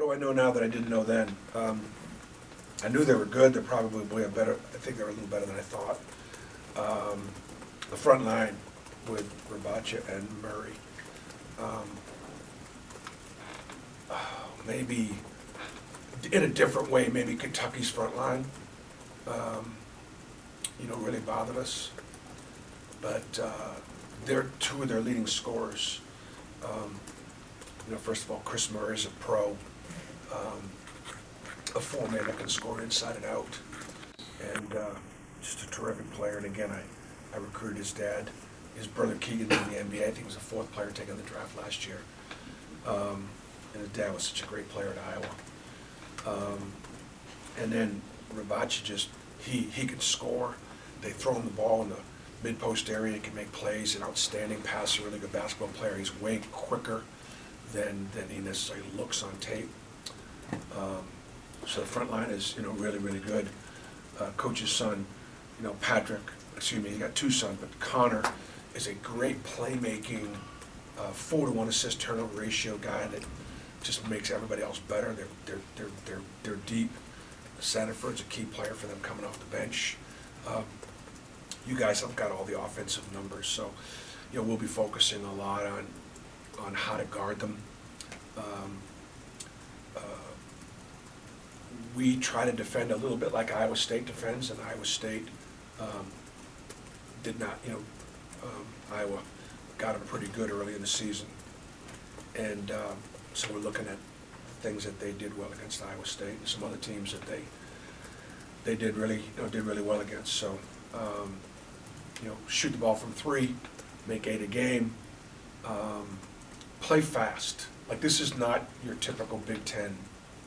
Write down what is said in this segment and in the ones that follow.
do I know now that I didn't know then? I knew they were good. They're probably a better. I think they were a little better than I thought. The front line with Rabacha and Murray. Maybe in a different way. Maybe Kentucky's front line. Really bothered us. But they're two of their leading scorers. First of all, Chris Murray is a pro, a four-man that can score inside and out, and just a terrific player. And again, I recruited his dad. His brother Keegan in the NBA. I think he was the fourth player taken in the draft last year. And his dad was such a great player at Iowa. And then Rabacha he can score. They throw him the ball in the mid-post area. He can make plays. An outstanding passer, really good basketball player. He's way quicker than he necessarily looks on tape. So the front line is really, really good. Coach's son, Patrick, he got two sons, but Connor is a great playmaking 4-to-1 assist turnover ratio guy that just makes everybody else better. They're deep. Sanford's a key player for them coming off the bench. You guys have got all the offensive numbers, so we'll be focusing a lot on how to guard them. We try to defend a little bit like Iowa State defends, and Iowa State did not. Iowa got them pretty good early in the season, and so we're looking at things that they did well against Iowa State and some other teams that they did really well against. So shoot the ball from three, make 8 a game, play fast. Like, this is not your typical Big Ten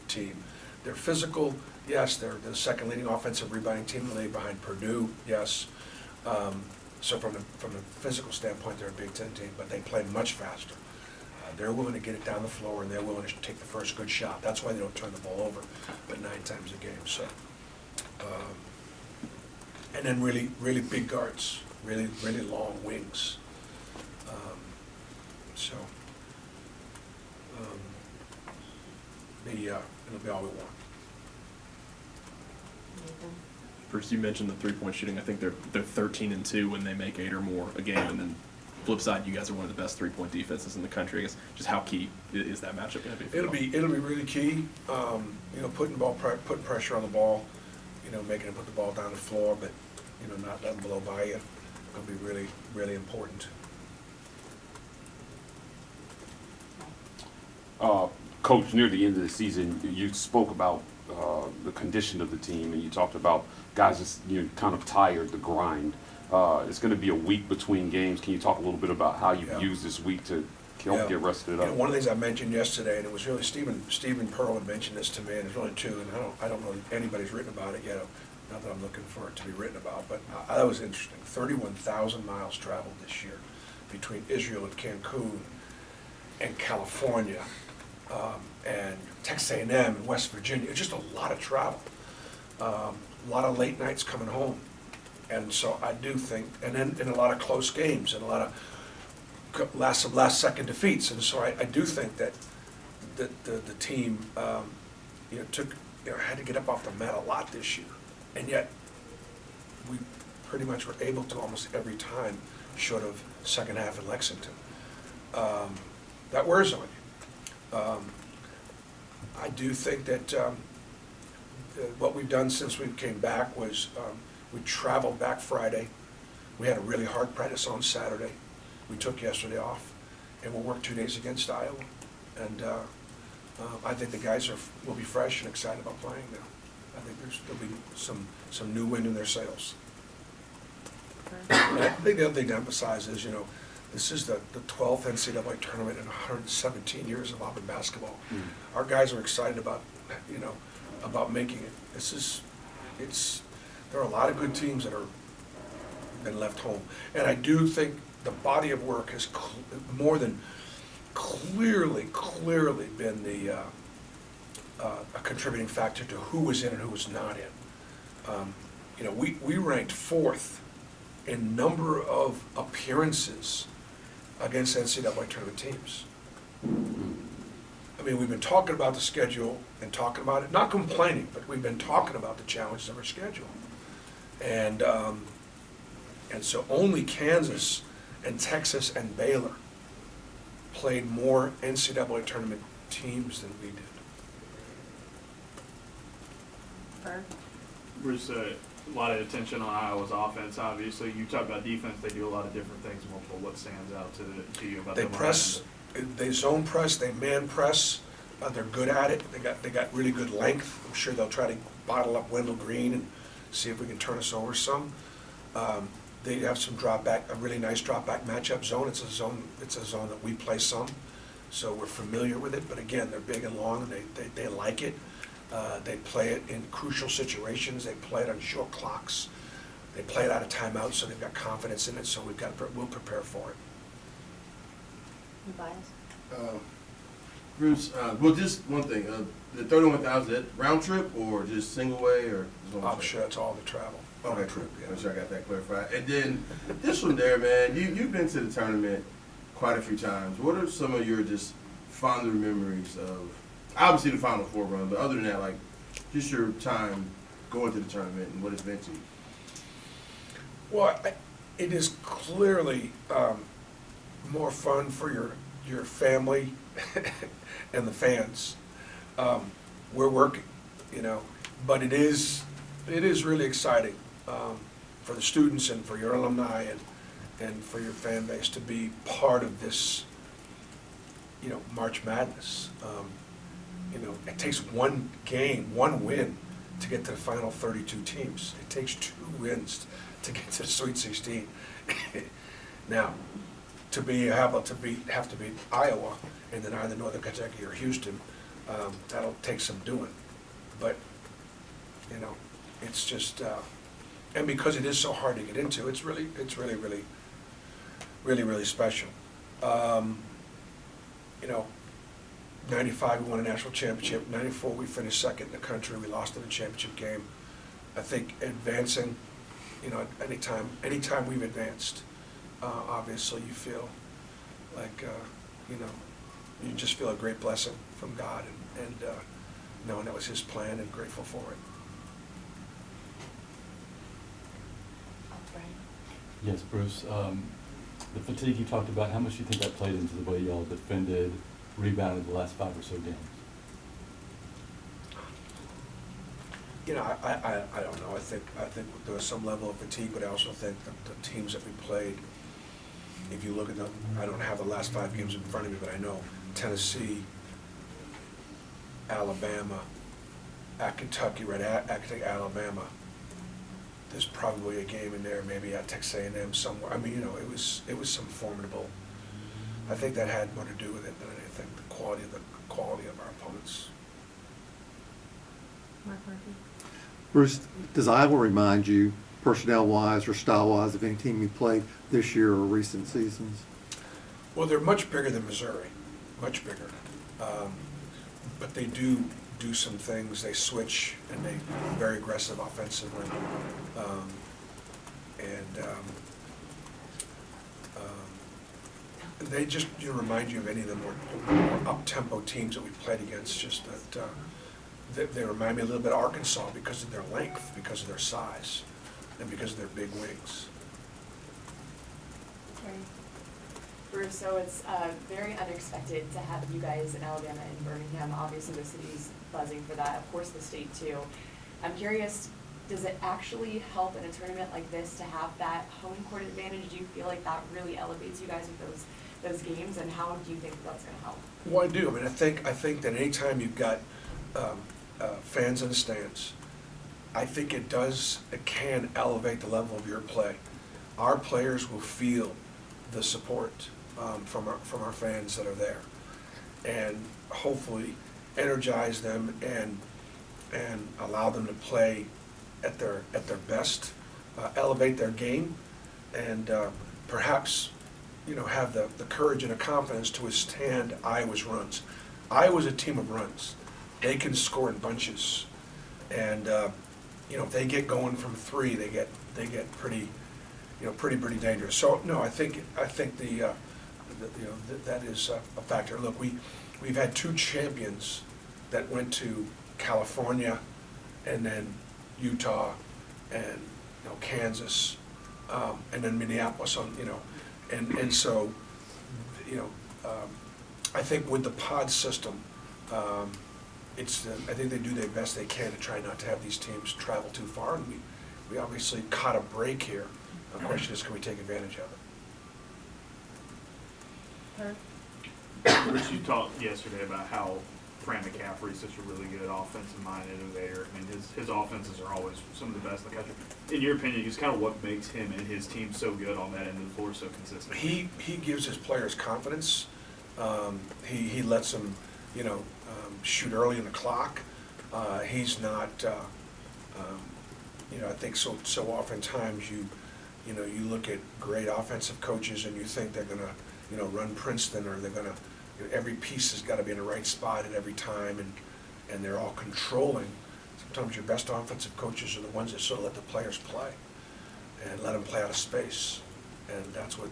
team. They're physical, yes. They're the second leading offensive rebounding team in the league behind Purdue, yes. So from a physical standpoint, they're a Big Ten team, but they play much faster. They're willing to get it down the floor, and they're willing to take the first good shot. That's why they don't turn the ball over, but 9 times a game. So, and then really, really big guards, really, really long wings. It'll be all we want. Bruce, you mentioned the three-point shooting. I think they're 13-2 when they make 8 or more a game, and then flip side, you guys are one of the best three-point defenses in the country. I guess just how key is that matchup going to be? It'll be really key. Putting pressure on the ball, making them put the ball down the floor, but not letting them blow by you. It'll be really, really important. Coach, near the end of the season, you spoke about the condition of the team, and you talked about guys just kind of tired, the grind. It's going to be a week between games. Can you talk a little bit about how you've used this week to help get rested up? One of the things I mentioned yesterday, and it was really Stephen Pearl had mentioned this to me, and there's really two, and I don't know if anybody's written about it yet. Not that I'm looking for it to be written about, but that was interesting. 31,000 miles traveled this year between Israel and Cancun and California. And Texas A&M and West Virginia. It's just a lot of travel, a lot of late nights coming home, and so I do think, and then in a lot of close games and a lot of last second defeats, and so I do think that the team had to get up off the mat a lot this year, and yet we pretty much were able to almost every time, short of second half in Lexington. That wears on you. I do think that what we've done since we came back was we traveled back Friday. We had a really hard practice on Saturday. We took yesterday off, and we'll work 2 days against Iowa. And I think the guys will be fresh and excited about playing now. I think there'll be some new wind in their sails. And I think the other thing to emphasize is, this is the 12th NCAA tournament in 117 years of Auburn basketball. Our guys are excited about, about making it. There are a lot of good teams that are been left home, and I do think the body of work has more than clearly been a contributing factor to who was in and who was not in. We ranked 4th in number of appearances against NCAA tournament teams. I mean, we've been talking about the schedule and talking about it, not complaining, but we've been talking about the challenges of our schedule. And so only Kansas and Texas and Baylor played more NCAA tournament teams than we did. Bruce, a lot of attention on Iowa's offense, obviously. You talk about defense, they do a lot of different things. What stands out to you about They them? press, they zone press, they man press. They're good at it. They got really good length. I'm sure they'll try to bottle up Wendell Green and see if we can turn us over some. They have some drop back, a really nice drop back matchup zone. It's a zone that we play some, so we're familiar with it. But again, they're big and long, and they like it. They play it in crucial situations. They play it on short clocks. They play it out of timeout, so they've got confidence in it. So we'll prepare for it. Bruce, well, just one thing. The 31,000 round trip or just single way or? I'm sure it's all the travel. Okay, Trip, yeah. I'm sure I got that clarified. And then just from there, man, you've been to the tournament quite a few times. What are some of your just fonder memories of, obviously the Final Four run, but other than that, like just your time going to the tournament and what it's been to you? Well, it is clearly more fun for your family and the fans. We're working, but it is really exciting for the students and for your alumni and for your fan base to be part of this, March Madness. It takes one game, one win to get to the final 32 teams. It takes 2 wins to get to the Sweet 16. Now, have to beat Iowa and then either Northern Kentucky or Houston, that'll take some doing. But, it's just, and because it is so hard to get into, it's really special. 95 we won a national championship. 94 we finished second in the country. We lost in the championship game. I think advancing, anytime we've advanced, obviously you feel like, you just feel a great blessing from God and knowing that was His plan and grateful for it. Yes, Bruce. The fatigue you talked about, how much do you think that played into the way y'all defended, rebounded the last 5 or so games? I don't know. I think there was some level of fatigue, but I also think that the teams that we played, if you look at them, I don't have the last 5 games in front of me, but I know Tennessee, Alabama, at Kentucky, right at Alabama. There's probably a game in there, maybe at Texas A&M somewhere. I mean, it was some formidable. I think that had more to do with it than anything. The quality of our opponents. Mark Murphy. Bruce, does Iowa remind you, personnel-wise or style-wise, of any team you played this year or recent seasons? Well, they're much bigger than Missouri, much bigger. But they do some things. They switch and they're very aggressive offensively. They just remind you of any of the more up-tempo teams that we played against. Just that they remind me a little bit of Arkansas because of their length, because of their size, and because of their big wings. Bruce, so it's very unexpected to have you guys in Alabama and Birmingham. Obviously, the city's buzzing for that. Of course, the state too. I'm curious, does it actually help in a tournament like this to have that home court advantage? Do you feel like that really elevates you guys with those games, and how do you think that's going to help? Well, I do. I mean, I think that anytime you've got fans in the stands, I think it can elevate the level of your play. Our players will feel the support from our fans that are there, and hopefully energize them and allow them to play at their best, elevate their game, and perhaps have the courage and the confidence to withstand Iowa's runs. Iowa's a team of runs. They can score in bunches, and if they get going from 3, they get pretty dangerous. So no, I think that is a factor. Look, we've had 2 champions that went to California and then Utah and, Kansas, and then Minneapolis and so, I think with the pod system, I think they do their best they can to try not to have these teams travel too far, and we obviously caught a break here. The question is, can we take advantage of it? Rich, you talked yesterday about how Fran McCaffrey's such a really good offensive-minded innovator. I mean, his offenses are always some of the best in the country. In your opinion, just kind of what makes him and his team so good on that end of the floor, so consistent? He gives his players confidence. He lets them, shoot early in the clock. He's not, I think so oftentimes you look at great offensive coaches and you think they're gonna, run Princeton, or they're gonna, every piece has got to be in the right spot at every time, and they're all controlling. Sometimes your best offensive coaches are the ones that sort of let the players play and let them play out of space, and that's what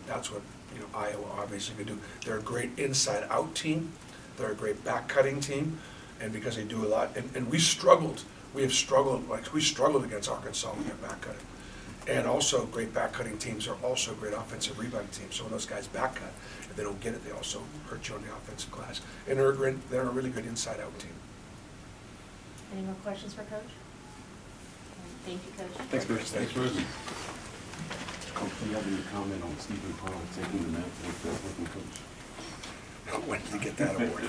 Iowa obviously can do. They're a great inside-out team. They're a great back-cutting team, and because they do a lot, and we have struggled against Arkansas with their back-cutting. And also, great back-cutting teams are also great offensive rebounding teams. So when those guys back-cut, if they don't get it, they also hurt you on the offensive glass. And they're a really good inside-out team. Any more questions for Coach? Thank you, Coach. Thanks, Bruce. Thanks, Bruce. Coach, do you have any comment on Stephen Carl taking the match with coach? When did he get that award?